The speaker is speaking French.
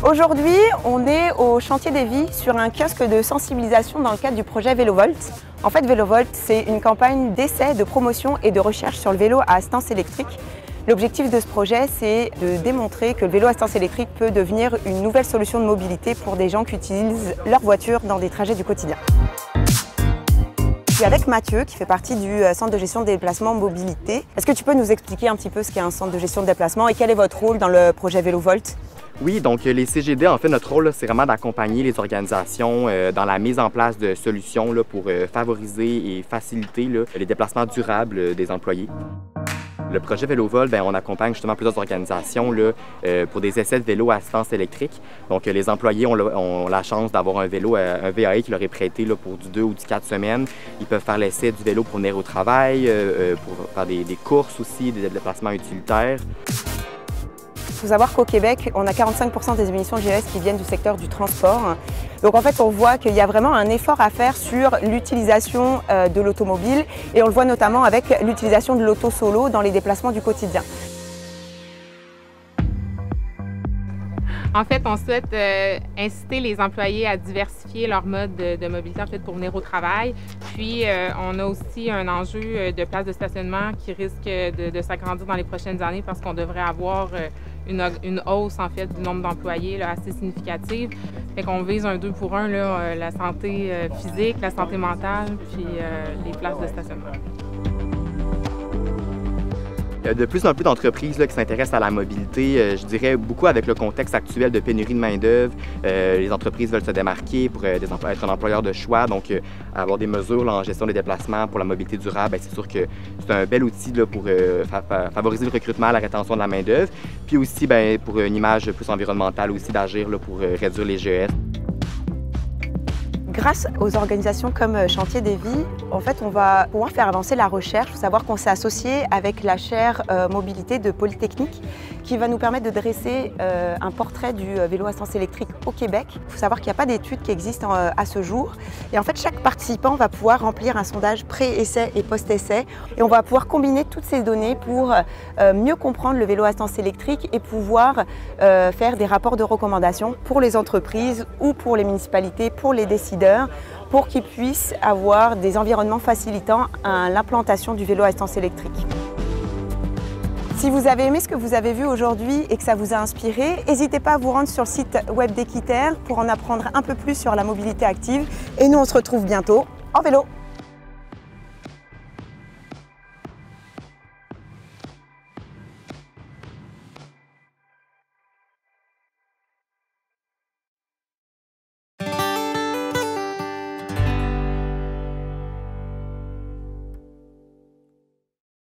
Aujourd'hui, on est au chantier des Vies sur un kiosque de sensibilisation dans le cadre du projet VéloVolt. En fait, VéloVolt, c'est une campagne d'essai, de promotion et de recherche sur le vélo à assistance électrique. L'objectif de ce projet, c'est de démontrer que le vélo à assistance électrique peut devenir une nouvelle solution de mobilité pour des gens qui utilisent leur voiture dans des trajets du quotidien. Je suis avec Mathieu, qui fait partie du centre de gestion des déplacements mobilité. Est-ce que tu peux nous expliquer un petit peu ce qu'est un centre de gestion de déplacement et quel est votre rôle dans le projet VéloVolt? Oui, donc les CGD, en fait, notre rôle, c'est vraiment d'accompagner les organisations dans la mise en place de solutions pour favoriser et faciliter les déplacements durables des employés. Le projet VéloVolt, on accompagne justement plusieurs organisations pour des essais de vélos à assistance électrique. Donc, les employés ont la chance d'avoir un vélo, un VAE qui leur est prêté pour du 2 ou du 4 semaines. Ils peuvent faire l'essai du vélo pour venir au travail, pour faire des courses aussi, des déplacements utilitaires. Il faut savoir qu'au Québec, on a 45% des émissions de GES qui viennent du secteur du transport. Donc en fait, on voit qu'il y a vraiment un effort à faire sur l'utilisation de l'automobile et on le voit notamment avec l'utilisation de l'auto solo dans les déplacements du quotidien. En fait, on souhaite inciter les employés à diversifier leur mode de mobilité en fait, pour venir au travail. Puis, on a aussi un enjeu de place de stationnement qui risque de s'agrandir dans les prochaines années parce qu'on devrait avoir une hausse en fait, du nombre d'employés assez significative. Fait qu'on vise un 2 pour 1, la santé physique, la santé mentale, puis les places de stationnement. Il y a de plus en plus d'entreprises qui s'intéressent à la mobilité, je dirais beaucoup avec le contexte actuel de pénurie de main-d'œuvre. Les entreprises veulent se démarquer pour être un employeur de choix, donc avoir des mesures en gestion des déplacements pour la mobilité durable, c'est sûr que c'est un bel outil pour favoriser le recrutement, la rétention de la main-d'œuvre, puis aussi pour une image plus environnementale aussi d'agir pour réduire les GES. Grâce aux organisations comme Chantier des Vies, en fait, on va pouvoir faire avancer la recherche. Il faut savoir qu'on s'est associé avec la chaire mobilité de Polytechnique qui va nous permettre de dresser un portrait du vélo à assistance électrique au Québec. Il faut savoir qu'il n'y a pas d'études qui existent à ce jour. Et en fait, chaque participant va pouvoir remplir un sondage pré-essai et post-essai. Et on va pouvoir combiner toutes ces données pour mieux comprendre le vélo à assistance électrique et pouvoir faire des rapports de recommandations pour les entreprises ou pour les municipalités, pour les décideurs, pour qu'ils puissent avoir des environnements facilitant l'implantation du vélo à assistance électrique. Si vous avez aimé ce que vous avez vu aujourd'hui et que ça vous a inspiré, n'hésitez pas à vous rendre sur le site web d'Équiterre pour en apprendre un peu plus sur la mobilité active. Et nous, on se retrouve bientôt en vélo.